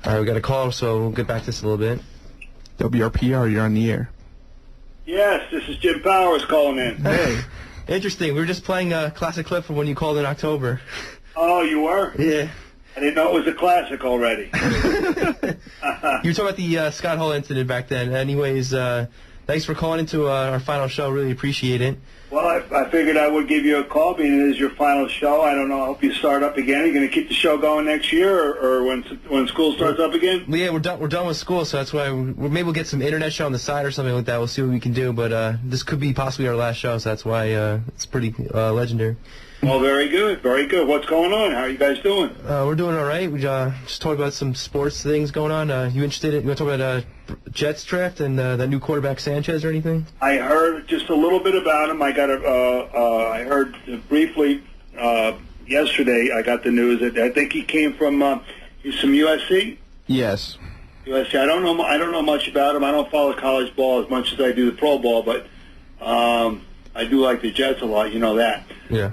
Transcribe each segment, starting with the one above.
All right, we got a call, so we'll get back to this a little bit. WRPR, you're on the air. Yes, this is Jim Powers calling in. Hey, interesting. We were just playing a classic clip from when you called in October. Oh, you were? Yeah. I didn't know it was a classic already. You were talking about the Scott Hall incident back then. Anyways, thanks for calling into our final show. Really appreciate it. Well, I figured I would give you a call, being it is your final show. I don't know. I hope you start up again. Are you going to keep the show going next year, or when school starts up again? Yeah, we're done with school, so that's why maybe we'll get some internet show on the side or something like that. We'll see what we can do, but this could be possibly our last show, so that's why it's pretty legendary. Well, very good, very good. What's going on? How are you guys doing? We're doing all right. We just talked about some sports things going on. You interested in? You want to talk about Jets draft and that new quarterback Sanchez or anything? I heard just a little bit about him. I got I heard briefly yesterday. I got the news that I think he came from he's from USC. Yes. USC. I don't know much about him. I don't follow college ball as much as I do the pro ball, but I do like the Jets a lot. You know that. Yeah.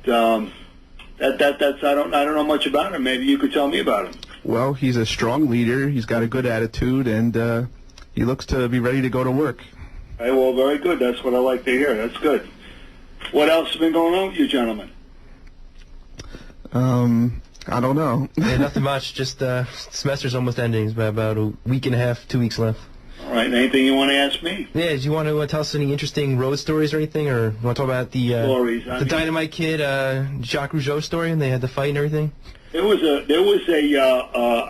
That's I don't know much about him. Maybe you could tell me about him. Well, he's a strong leader. He's got a good attitude, and he looks to be ready to go to work. Hey, well, very good. That's what I like to hear. That's good. What else has been going on with you gentlemen? I don't know. Yeah, nothing much. Just semester's almost ending. It's about a week and a half, 2 weeks left. All right. Anything you want to ask me? Yeah. Do you want to tell us any interesting road stories or anything, or you want to talk about the Dynamite Kid, Jacques Rougeau story, and they had the fight and everything? There was a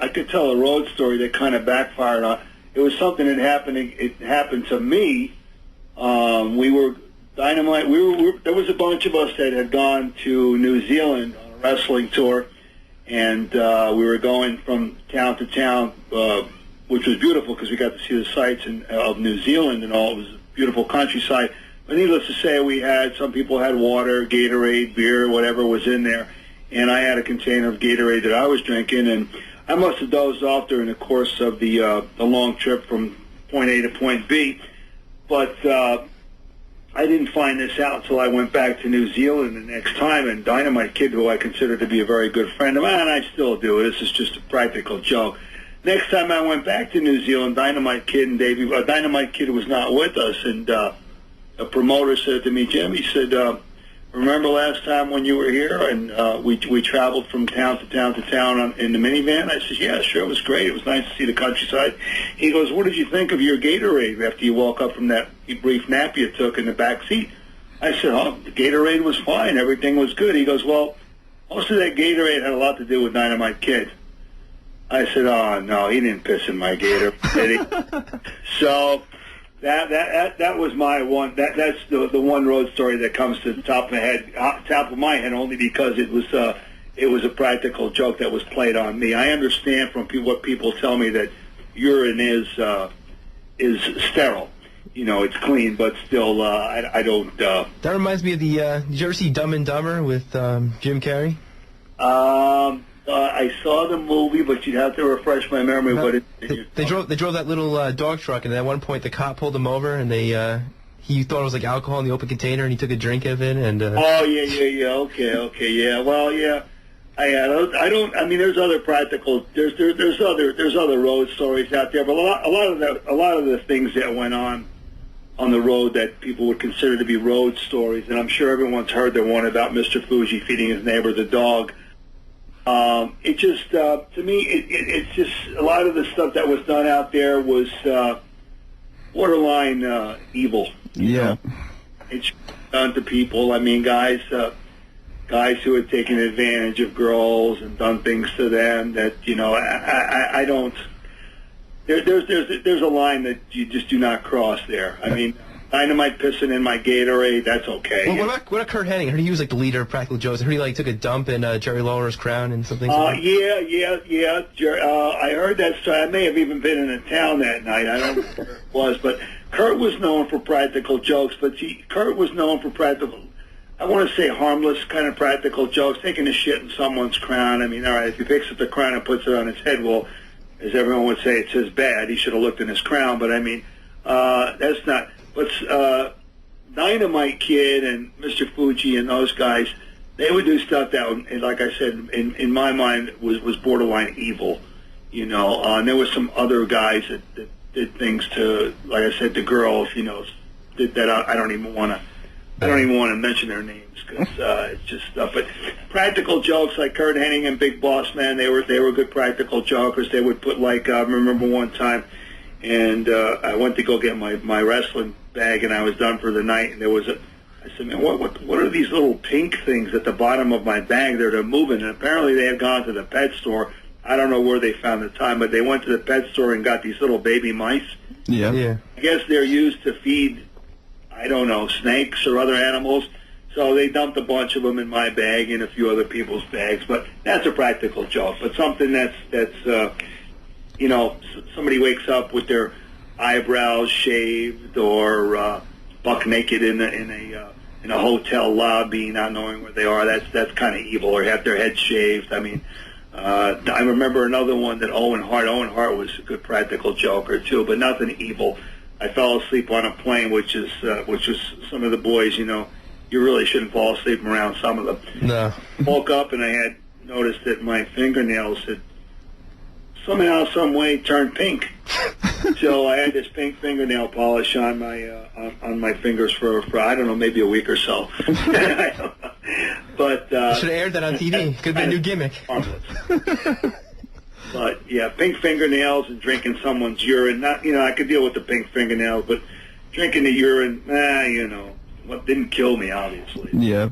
I could tell a road story that kind of backfired on. It was something that happened. It happened to me. We were Dynamite. There was a bunch of us that had gone to New Zealand on a wrestling tour, and we were going from town to town, which was beautiful because we got to see the sights of New Zealand and all. It was a beautiful countryside. But needless to say, some people had water, Gatorade, beer, whatever was in there, and I had a container of Gatorade that I was drinking, and I must have dozed off during the course of the long trip from point A to point B. But I didn't find this out until I went back to New Zealand the next time, and Dynamite Kid, who I consider to be a very good friend of mine, and I still do. This is just a practical joke. Next time I went back to New Zealand, Dynamite Kid was not with us, and a promoter said to me, Jim, he said, remember last time when you were here and we traveled from town to town to town in the minivan? I said, yeah, sure, it was great. It was nice to see the countryside. He goes, what did you think of your Gatorade after you woke up from that brief nap you took in the back seat? I said, the Gatorade was fine. Everything was good. He goes, well, most of that Gatorade had a lot to do with Dynamite Kid. I said, oh, no, he didn't piss in my Gator, did he? So that was my one. That's the one road story that comes to the top of my head, only because it was a practical joke that was played on me. I understand from what people tell me that urine is sterile. You know, it's clean, but still, I don't. That reminds me of the. Did you ever see Dumb and Dumber with Jim Carrey? I saw the movie, but you'd have to refresh my memory. They drove that little dog truck, and at one point the cop pulled him over, and he thought it was like alcohol in the open container, and he took a drink of it, and. Oh yeah, okay, yeah. Well, yeah, I don't. I mean, there's other practical. There's other road stories out there, but a lot of the things that went on the road that people would consider to be road stories, and I'm sure everyone's heard the one about Mr. Fuji feeding his neighbor the dog. It just, to me, it's just a lot of the stuff that was done out there was borderline evil. Yeah. It's done to people. I mean, guys who had taken advantage of girls and done things to them that, you know, I don't. There's a line that you just do not cross there. I mean. Dynamite pissing in my Gatorade, that's okay. Well, what about Kurt Hennig? I heard he was like the leader of Practical Jokes. I heard he took a dump in Jerry Lawler's crown and something. Yeah. I heard that story. I may have even been in a town that night. I don't know where it was, but Kurt was known for practical jokes. But Kurt was known for practical. I want to say harmless kind of practical jokes, taking a shit in someone's crown. I mean, all right, if he picks up the crown and puts it on his head, well, as everyone would say, it's his bad. He should have looked in his crown. But I mean, that's not. But Dynamite Kid and Mr. Fuji and those guys, they would do stuff that, like I said, in my mind was borderline evil. And there were some other guys that did things to, like I said, to girls, that I don't even want to mention their names because it's just stuff. But practical jokes like Kurt Hennig and Big Boss Man, they were good practical jokers. They would put I remember one time, and I went to go get my wrestling bag, and I was done for the night, and I said, man, what are these little pink things at the bottom of my bag? They're moving, and apparently they had gone to the pet store. I don't know where they found the time, but they went to the pet store and got these little baby mice. Yeah. I guess they're used to feed, I don't know, snakes or other animals. So they dumped a bunch of them in my bag and a few other people's bags. But that's a practical joke. But something that's somebody wakes up with their eyebrows shaved or buck naked in a hotel lobby, not knowing where they are. That's kind of evil. Or have their head shaved. I mean, I remember another one that Owen Hart was a good practical joker too, but nothing evil. I fell asleep on a plane, which was some of the boys. You really shouldn't fall asleep around some of them. No. Woke up and I had noticed that my fingernails had somehow, some way turned pink. So I had this pink fingernail polish on my fingers for I don't know, maybe a week or so. But should have aired that on TV. Could be a new gimmick. But yeah, pink fingernails and drinking someone's urine. Not I could deal with the pink fingernails, but drinking the urine, what didn't kill me, obviously. Yeah.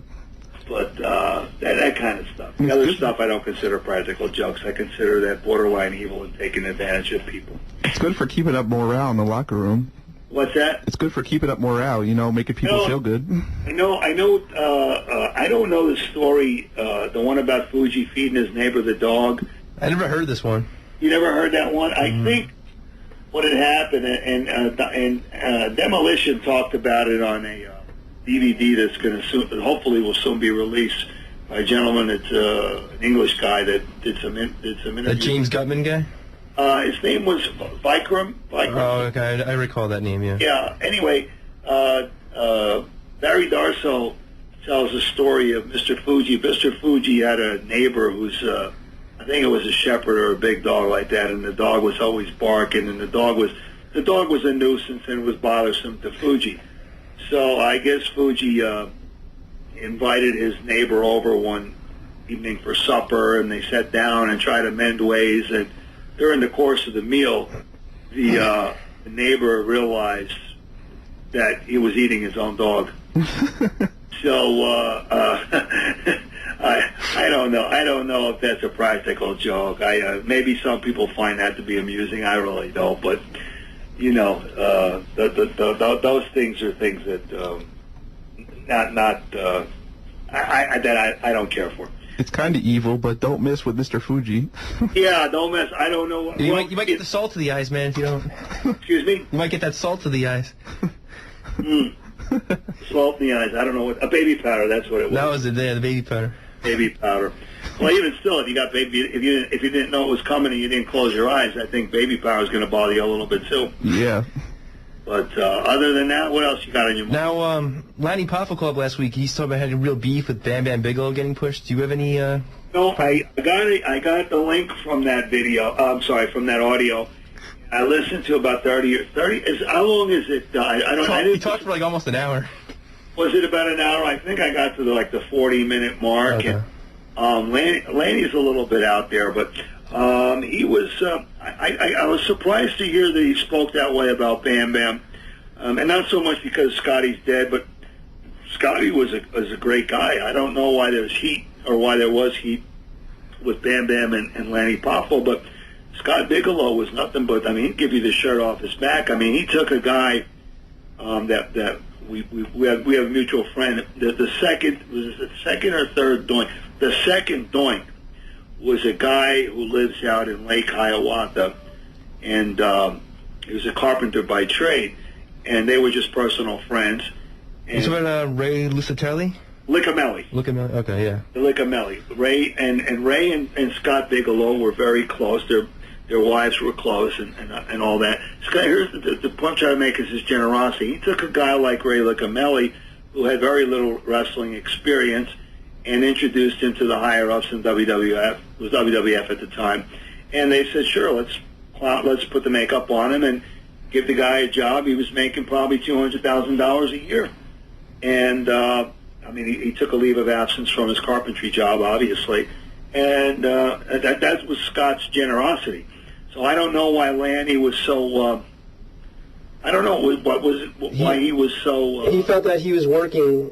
But that kind of stuff. The other stuff I don't consider practical jokes. I consider that borderline evil and taking advantage of people. It's good for keeping up morale in the locker room. What's that? It's good for keeping up morale, making people feel good. I know. I don't know the story, the one about Fuji feeding his neighbor the dog. I never heard this one. You never heard that one? I think what had happened, and Demolition talked about it on a DVD that's going to hopefully will soon be released by a gentleman that's an English guy that did some interviews. That James Gutman guy? His name was Vikram. Oh, okay. I recall that name, yeah. Yeah. Anyway, Barry Darso tells the story of Mr. Fuji. Mr. Fuji had a neighbor who's, I think it was a shepherd or a big dog like that, and the dog was always barking, and the dog was a nuisance and was bothersome to Fuji. So I guess Fuji invited his neighbor over one evening for supper, and they sat down and tried to mend ways. And during the course of the meal, the neighbor realized that he was eating his own dog. So I don't know. I don't know if that's a practical joke. Maybe some people find that to be amusing. I really don't. But those things are things that I don't care for. It's kind of evil, but don't mess with Mr. Fuji. Yeah, don't mess. I don't know. You might get the salt to the eyes, man, if you don't. Excuse me? You might get that salt to the eyes. Salt in the eyes. I don't know what. A baby powder, that's what it was. That was it there, the baby powder. Baby powder. Well, even still, if you got baby, if you didn't know it was coming and you didn't close your eyes, I think baby powder is going to bother you a little bit too. Yeah. But other than that, what else you got on your mind? Now, Lanny Poffo Club last week, he's talking about having real beef with Bam Bam Bigelow getting pushed. Do you have any? No, I got the link from that video. I'm sorry, from that audio. I listened to about 30. How long is it? He talked for like almost an hour. Was it about an hour? I think I got to the 40-minute mark. Okay. And Lanny's a little bit out there, but he was. I was surprised to hear that he spoke that way about Bam Bam, and not so much because Scotty's dead, but Scotty was a great guy. I don't know why there's heat or why there was heat with Bam Bam and Lanny Poffo, but Scott Bigelow was nothing but. I mean, he'd give you the shirt off his back. I mean, he took a guy that we have a mutual friend. The second or third doink. The second doink was a guy who lives out in Lake Hiawatha, and he was a carpenter by trade, and they were just personal friends. You talking about Ray Lucatelli? Liccamelli. Liccamelli, okay, yeah. The Liccamelli. Ray and Scott Bigelow were very close. Their wives were close and all that. Scott, here's the point I'm trying to make is his generosity. He took a guy like Ray Liccamelli, who had very little wrestling experience, and introduced him to the higher-ups in WWF. It was WWF at the time. And they said, sure, let's put the makeup on him and give the guy a job. He was making probably $200,000 a year. And, I mean, he took a leave of absence from his carpentry job, obviously. And that was Scott's generosity. So I don't know why Lanny was so... I don't know why he was so... he felt that he was working...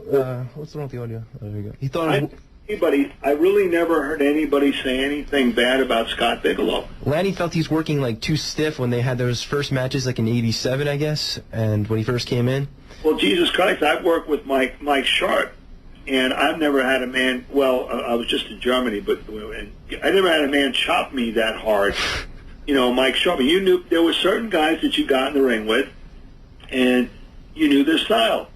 what's wrong with the audio? Oh, there we go. He thought... I really never heard anybody say anything bad about Scott Bigelow. Lanny felt he's working like too stiff when they had those first matches, like in '87, I guess, and when he first came in. Well, Jesus Christ, I've worked with Mike Sharp, and I've never had a man. Well, I was just in Germany, but I never had a man chop me that hard. You know, Mike Sharp. You knew there were certain guys that you got in the ring with, and you knew their style.